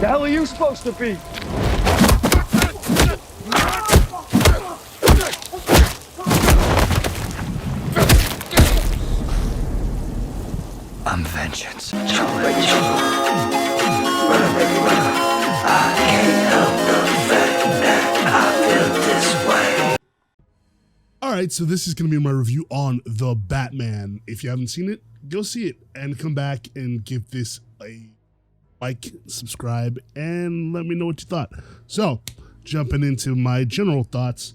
The hell are you supposed to be? I'm vengeance. Alright, so this is going to be my review on The Batman. If you haven't seen it, go see it and come back and give this a like, subscribe, and let me know what you thought. So, jumping into my general thoughts,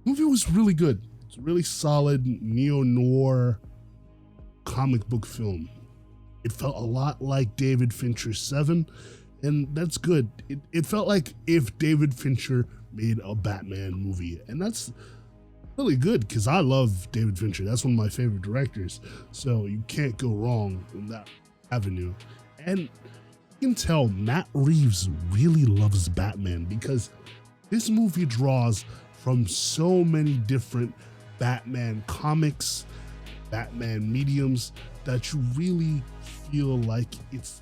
the movie was really good. It's a really solid neo-noir comic book film. It felt a lot like David Fincher's Seven, and that's good. It felt like if David Fincher made a Batman movie, and that's really good because I love David Fincher. That's one of my favorite directors, so you can't go wrong in that avenue. And you can tell Matt Reeves really loves Batman because this movie draws from so many different Batman comics, Batman mediums, that you really feel like it's.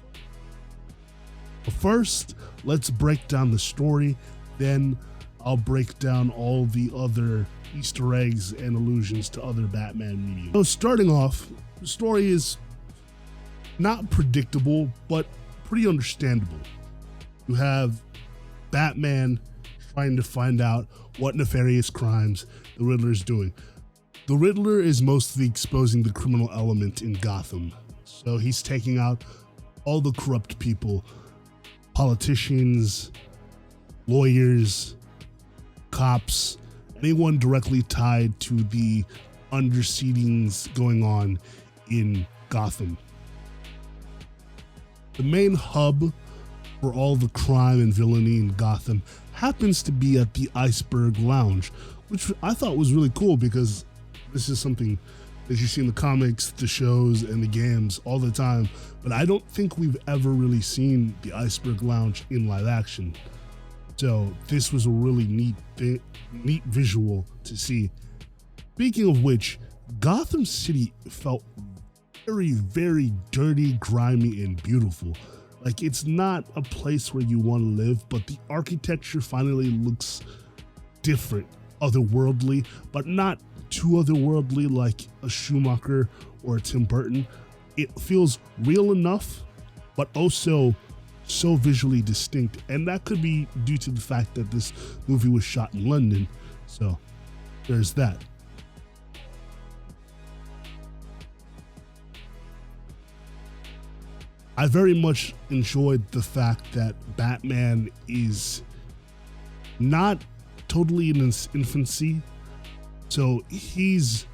But first, let's break down the story, then I'll break down all the other Easter eggs and allusions to other Batman mediums. So starting off, the story is not predictable, but pretty understandable. You have Batman trying to find out what nefarious crimes the Riddler is doing. The Riddler is mostly exposing the criminal element in Gotham. So he's taking out all the corrupt people, politicians, lawyers, cops, anyone directly tied to the underseedings going on in Gotham. The main hub for all the crime and villainy in Gotham happens to be at the Iceberg Lounge, which I thought was really cool because this is something that you see in the comics, the shows, and the games all the time, but I don't think we've ever really seen the Iceberg Lounge in live action. So this was a really neat visual to see. Speaking of which, Gotham City felt very, very dirty, grimy, and beautiful. Like, it's not a place where you want to live, but the architecture finally looks different, otherworldly, but not too otherworldly like a Schumacher or a Tim Burton. It feels real enough, but also so visually distinct, and that could be due to the fact that this movie was shot in London, so there's that. I very much enjoyed the fact that Batman is not totally in his infancy, so he's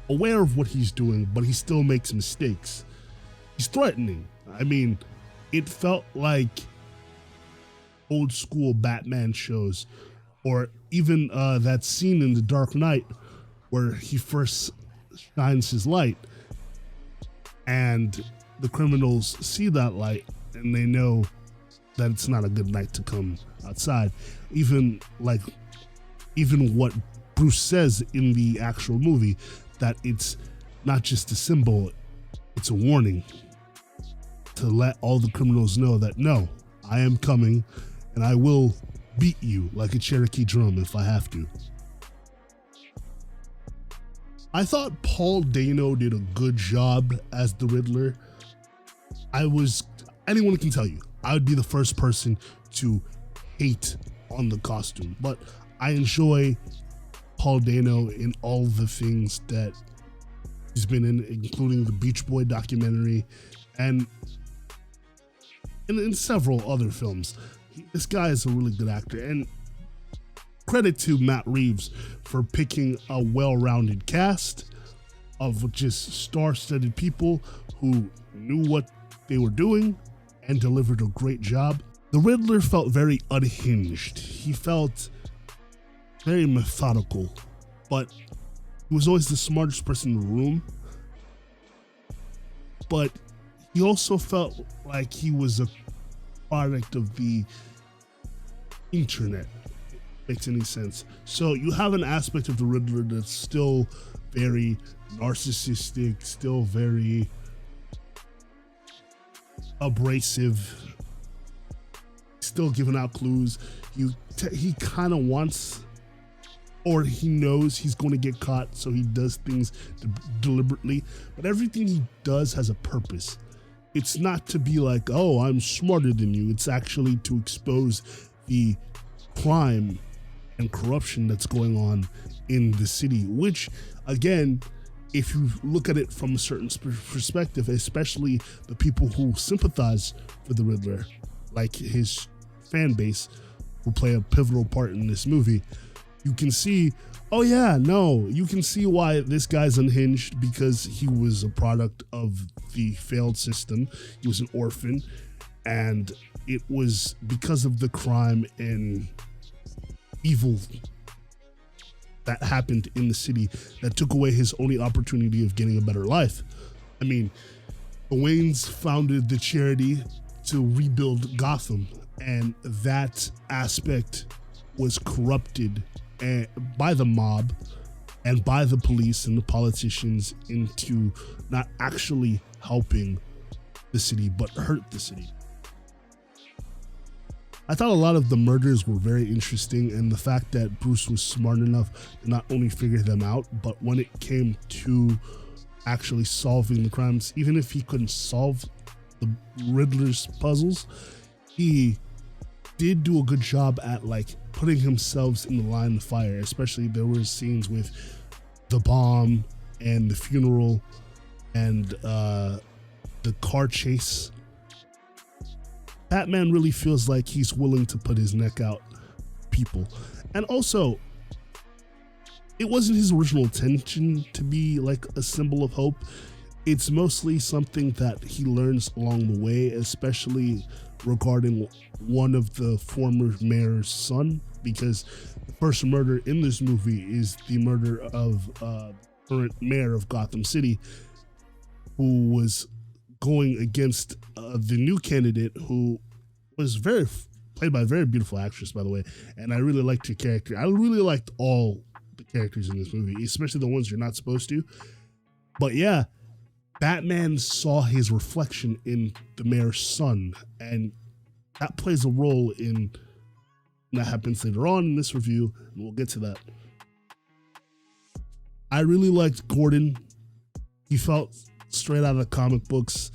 aware of what he's doing, but he still makes mistakes. He's threatening. I mean, it felt like old school Batman shows, or even that scene in The Dark Knight where he first shines his light and the criminals see that light and they know that it's not a good night to come outside. Even what Bruce says in the actual movie, that it's not just a symbol, it's a warning to let all the criminals know that, no, I am coming and I will beat you like a Cherokee drum if I have to. I thought Paul Dano did a good job as the Riddler. Anyone can tell you, I would be the first person to hate on the costume, but I enjoy Paul Dano in all the things that he's been in, including the Beach Boy documentary and in several other films. This guy is a really good actor, and credit to Matt Reeves for picking a well-rounded cast of just star-studded people who knew what they were doing and delivered a great job. The Riddler felt very unhinged. He felt very methodical, but he was always the smartest person in the room. But he also felt like he was a product of the internet, if it makes any sense. So you have an aspect of the Riddler that's still very narcissistic, still very abrasive, still giving out clues. He kind of wants, or he knows he's going to get caught, so he does things deliberately. But everything he does has a purpose. It's not to be like, oh, I'm smarter than you. It's actually to expose the crime and corruption that's going on in the city, which, again, if you look at it from a certain perspective, especially the people who sympathize with the Riddler, like his fan base, who play a pivotal part in this movie, you can see, oh yeah, no, you can see why this guy's unhinged, because he was a product of the failed system. He was an orphan, and it was because of the crime and evil that happened in the city that took away his only opportunity of getting a better life. I mean, the Waynes founded the charity to rebuild Gotham, and that aspect was corrupted by the mob and by the police and the politicians into not actually helping the city, but hurt the city. I thought a lot of the murders were very interesting, and the fact that Bruce was smart enough to not only figure them out, but when it came to actually solving the crimes, even if he couldn't solve the Riddler's puzzles, he did do a good job at like putting himself in the line of fire. Especially there were scenes with the bomb and the funeral and the car chase. Batman really feels like he's willing to put his neck out for people. And also, it wasn't his original intention to be like a symbol of hope. It's mostly something that he learns along the way, especially regarding one of the former mayor's son, because the first murder in this movie is the murder of current mayor of Gotham City, who was going against the new candidate, who was played by a very beautiful actress, by the way. And I really liked her character. I really liked all the characters in this movie, especially the ones you're not supposed to. But yeah, Batman saw his reflection in the mayor's son, and that plays a role in that happens later on in this review, and we'll get to that. I really liked Gordon. He felt straight out of the comic books.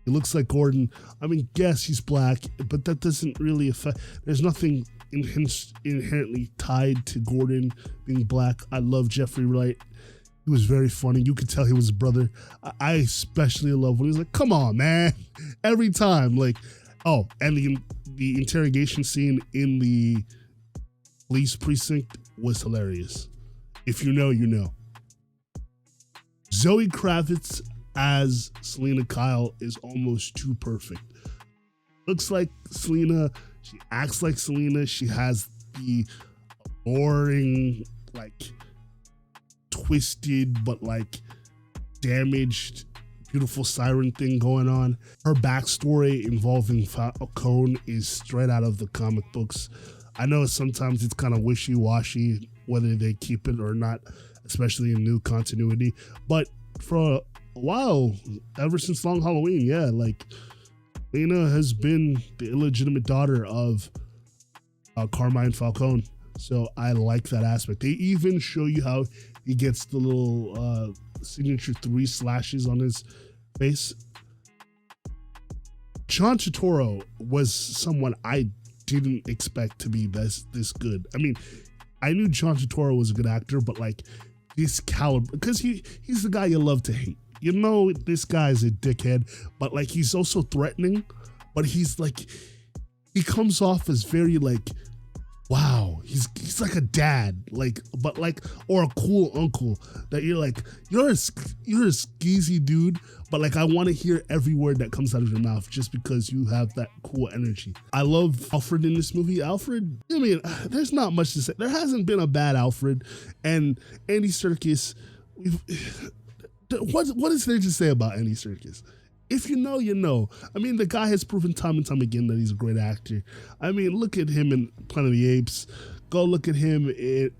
He looks like Gordon. I mean, yes, he's black, but that doesn't really affect. There's nothing inherently tied to Gordon being black. I love Jeffrey Wright. He was very funny. You could tell he was his brother. I especially love when he's like, "Come on, man!" Every time, like, oh, and the interrogation scene in the police precinct was hilarious. If you know, you know. Zoe Kravitz as Selena Kyle is almost too perfect. Looks like Selena, she acts like Selena, she has the boring, like, twisted but like damaged, beautiful siren thing going on. Her backstory involving Falcone is straight out of the comic books. I know sometimes it's kind of wishy-washy whether they keep it or not, especially in new continuity, but for a while, ever since Long Halloween, yeah, like, Lena has been the illegitimate daughter of Carmine Falcone, so I like that aspect. They even show you how he gets the little signature 3 slashes on his face. John Turturro was someone I didn't expect to be this good. I mean, I knew John Turturro was a good actor, but like this caliber, because he's the guy you love to hate. You know, this guy's a dickhead, but like he's also threatening, but he's like, he comes off as very like, wow, he's like a dad, like, but like, or a cool uncle that you're like, you're a skeezy dude, but like I want to hear every word that comes out of your mouth just because you have that cool energy. I love Alfred in this movie. Alfred, I mean, there's not much to say. There hasn't been a bad Alfred, and Andy Serkis. What is there to say about Andy Serkis? If you know, you know. I mean, the guy has proven time and time again that he's a great actor. I mean, look at him in Planet of the Apes. Go look at him in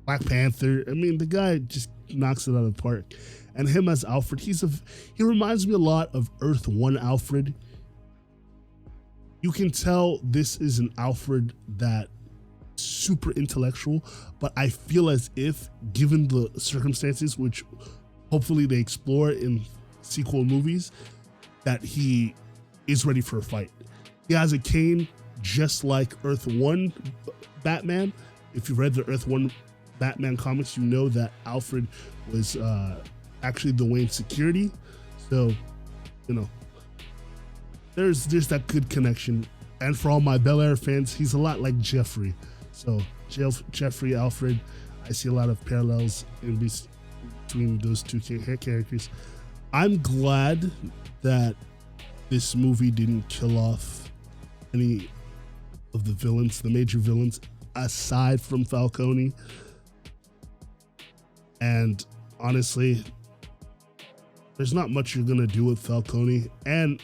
Black Panther. I mean, the guy just knocks it out of the park. And him as Alfred, he reminds me a lot of Earth 1 Alfred. You can tell this is an Alfred that super intellectual, but I feel as if, given the circumstances, which hopefully they explore in sequel movies, that he is ready for a fight. He has a cane just like Earth 1 Batman. If you've read the Earth 1 Batman comics, you know that Alfred was actually the Wayne security. So, you know, there's that good connection. And for all my Bel Air fans, he's a lot like Jeffrey. So Jeffrey, Alfred, I see a lot of parallels in between those two characters. I'm glad that this movie didn't kill off any of the villains, the major villains, aside from Falcone. And honestly, there's not much you're gonna do with Falcone. And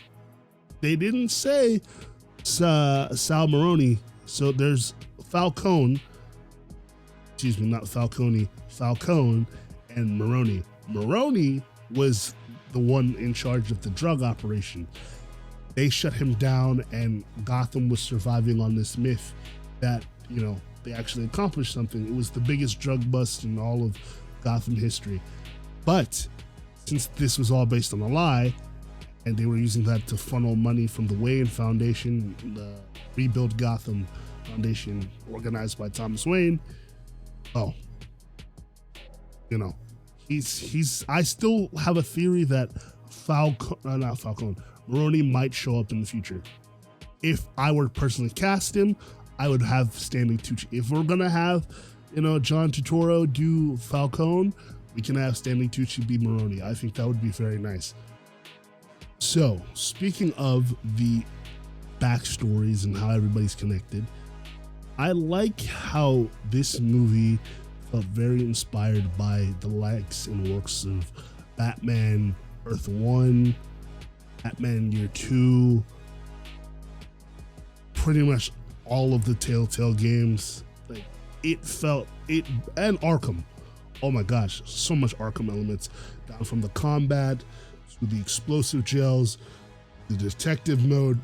they didn't say Sal Maroni. So there's Falcone, excuse me, not Falcone, Falcone and Maroni. Maroni was the one in charge of the drug operation. They shut him down, and Gotham was surviving on this myth that, you know, they actually accomplished something. It was the biggest drug bust in all of Gotham history. But since this was all based on a lie, and they were using that to funnel money from the Wayne Foundation, the Rebuild Gotham Foundation organized by Thomas Wayne, you know, I still have a theory that Maroni might show up in the future. If I were to personally cast him, I would have Stanley Tucci. If we're gonna have, you know, John Turturro do Falcone, we can have Stanley Tucci be Maroni. I think that would be very nice. So, speaking of the backstories and how everybody's connected, I like how this movie felt very inspired by the likes and works of Batman Earth 1, Batman Year 2, pretty much all of the Telltale games. Like, it felt it, and Arkham. Oh my gosh, so much Arkham elements, down from the combat to the explosive gels, the detective mode.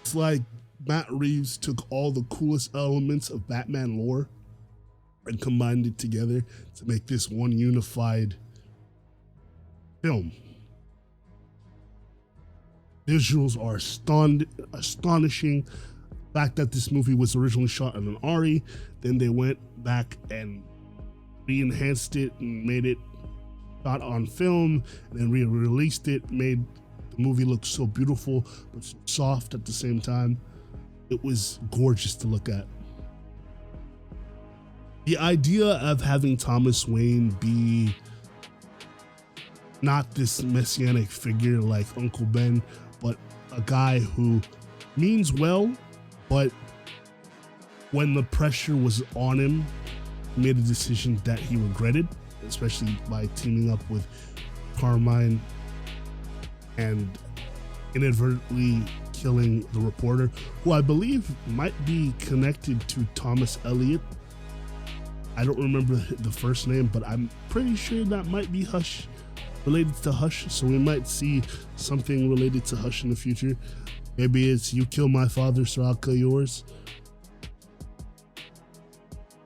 It's like Matt Reeves took all the coolest elements of Batman lore and combined it together to make this one unified film. Visuals are astonishing. The fact that this movie was originally shot on an ARRI, then they went back and re-enhanced it and made it shot on film, and then re-released it, made the movie look so beautiful but so soft at the same time. It was gorgeous to look at. The idea of having Thomas Wayne be not this messianic figure like Uncle Ben, but a guy who means well, but when the pressure was on him, he made a decision that he regretted, especially by teaming up with Carmine and inadvertently killing the reporter, who I believe might be connected to Thomas Elliot. I don't remember the first name, but I'm pretty sure that might be Hush, related to Hush. So we might see something related to Hush in the future. Maybe it's you kill my father, so I'll kill yours.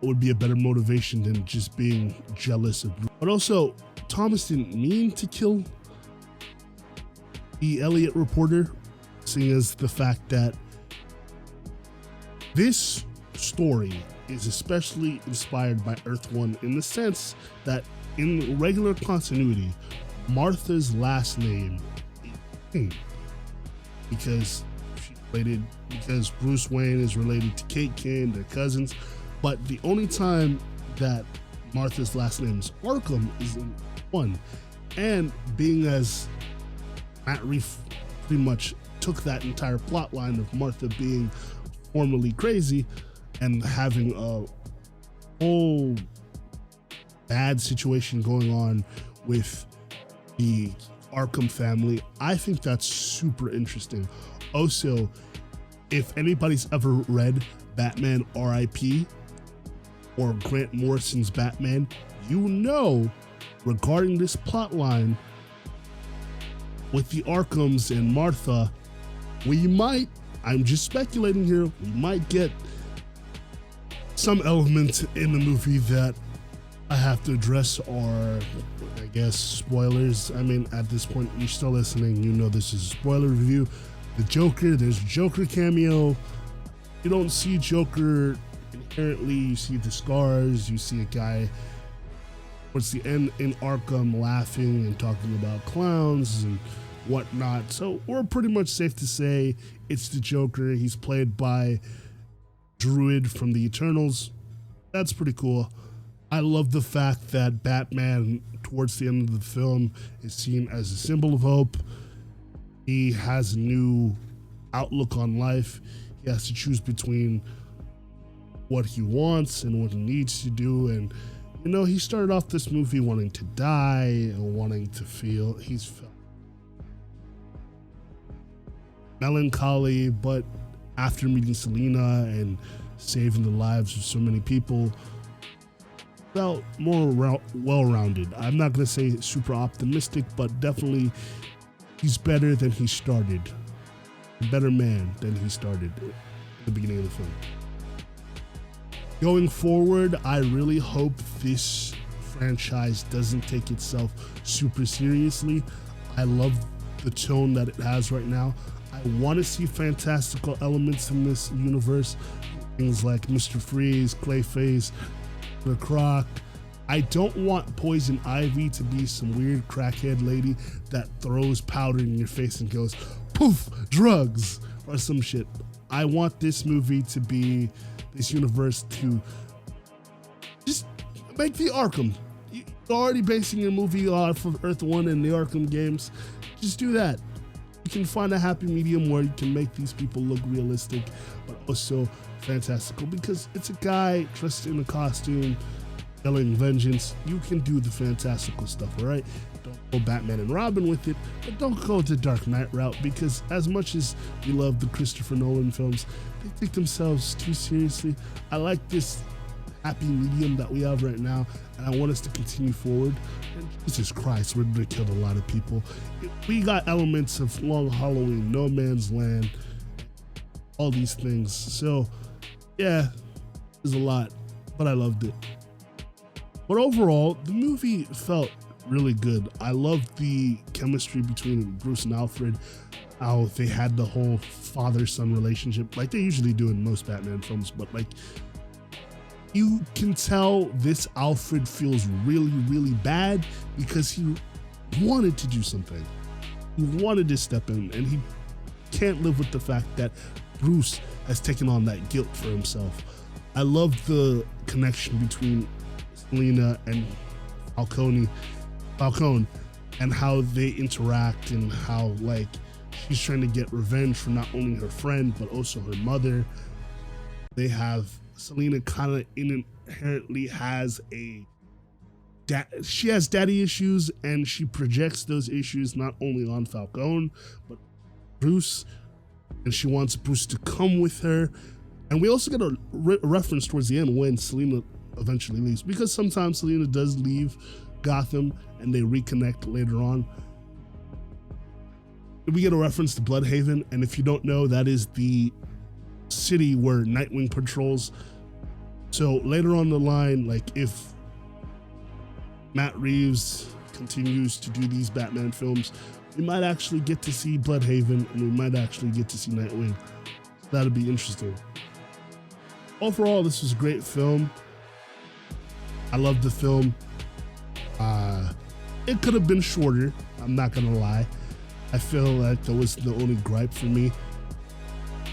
It would be a better motivation than just being jealous of. But also, Thomas didn't mean to kill the Elliot reporter, seeing as the fact that this story is especially inspired by Earth 1 in the sense that in regular continuity, Martha's last name is King because Bruce Wayne is related to Kate Kane, they're cousins. But the only time that Martha's last name is Arkham is in 1. And being as Matt Reeves pretty much took that entire plot line of Martha being formerly crazy and having a whole bad situation going on with the Arkham family, I think that's super interesting. Also, if anybody's ever read Batman R.I.P. or Grant Morrison's Batman, you know, regarding this plot line with the Arkhams and Martha, we might I'm just speculating here. We might get some element in the movie that I have to address, or I guess spoilers. I mean, at this point, you're still listening. You know this is a spoiler review. The Joker, there's a Joker cameo. You don't see Joker inherently. You see the scars. You see a guy towards the end in Arkham laughing and talking about clowns and whatnot. So we're pretty much safe to say it's the Joker. He's played by Druid from the Eternals. That's pretty cool. I love the fact that Batman, towards the end of the film, is seen as a symbol of hope. He has a new outlook on life. He has to choose between what he wants and what he needs to do. And, you know, he started off this movie wanting to die and wanting to feel, he's felt melancholy, but after meeting Selina and saving the lives of so many people, felt more well-rounded. I'm not going to say super optimistic, but definitely he's better than he started. A better man than he started at the beginning of the film. Going forward, I really hope this franchise doesn't take itself super seriously. I love the tone that it has right now. I want to see fantastical elements in this universe. Things like Mr. Freeze, Clayface, the Croc. I don't want Poison Ivy to be some weird crackhead lady that throws powder in your face and goes, poof, drugs, or some shit. I want this movie to be, this universe to just make the Arkham. You're already basing your movie off of Earth 1 and the Arkham games. Just do that. You can find a happy medium where you can make these people look realistic, but also fantastical, because it's a guy dressed in a costume yelling vengeance. You can do the fantastical stuff, all right? Don't go Batman and Robin with it, but don't go the Dark Knight route, because as much as we love the Christopher Nolan films, they take themselves too seriously. I like this happy medium that we have right now, and I want us to continue forward. And Jesus Christ, Riddler killed a lot of people. We got elements of Long Halloween, No Man's Land, all these things. So yeah, there's a lot, but I loved it. But overall, the movie felt really good. I loved the chemistry between Bruce and Alfred, how they had the whole father-son relationship, like they usually do in most Batman films, but like, you can tell this Alfred feels really, really bad because he wanted to do something. He wanted to step in, and he can't live with the fact that Bruce has taken on that guilt for himself. I love the connection between Selina and Falcone, and how they interact, and how like she's trying to get revenge for not only her friend but also her mother. They have, Selina kind of inherently has she has daddy issues, and she projects those issues not only on Falcone but Bruce, and she wants Bruce to come with her. And we also get a reference towards the end when Selina eventually leaves, because sometimes Selina does leave Gotham and they reconnect later on. We get a reference to Bloodhaven, and if you don't know, that is the city where Nightwing patrols. So later on the line, like if Matt Reeves continues to do these Batman films, we might actually get to see Bloodhaven, and we might actually get to see Nightwing. So that'll be interesting. Overall, this was a great film. I loved the film. It could have been shorter, I'm not gonna lie. I feel like that was the only gripe for me.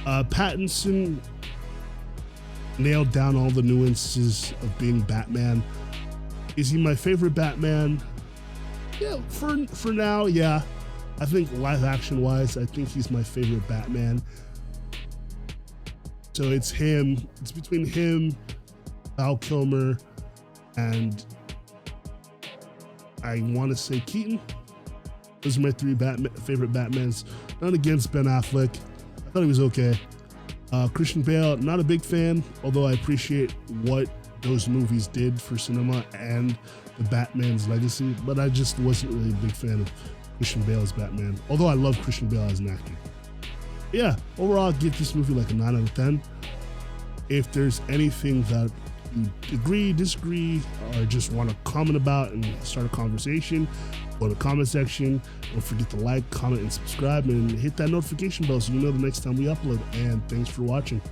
Pattinson nailed down all the nuances of being Batman. Is he my favorite Batman? Yeah, for now, yeah. I think live action wise, I think he's my favorite Batman. So it's him, it's between him, Val Kilmer, and I want to say Keaton. Those are my three favorite Batmans. Not against Ben Affleck. I thought he was okay. Christian Bale, not a big fan, although I appreciate what those movies did for cinema and the Batman's legacy, but I just wasn't really a big fan of Christian Bale as Batman, although I love Christian Bale as an actor. Yeah, overall, I'll give this movie like a 9 out of 10. If there's anything that you agree, disagree, or just want to comment about and start a conversation, go to the comment section. Don't forget to like, comment, and subscribe, and hit that notification bell so you know the next time we upload. And thanks for watching.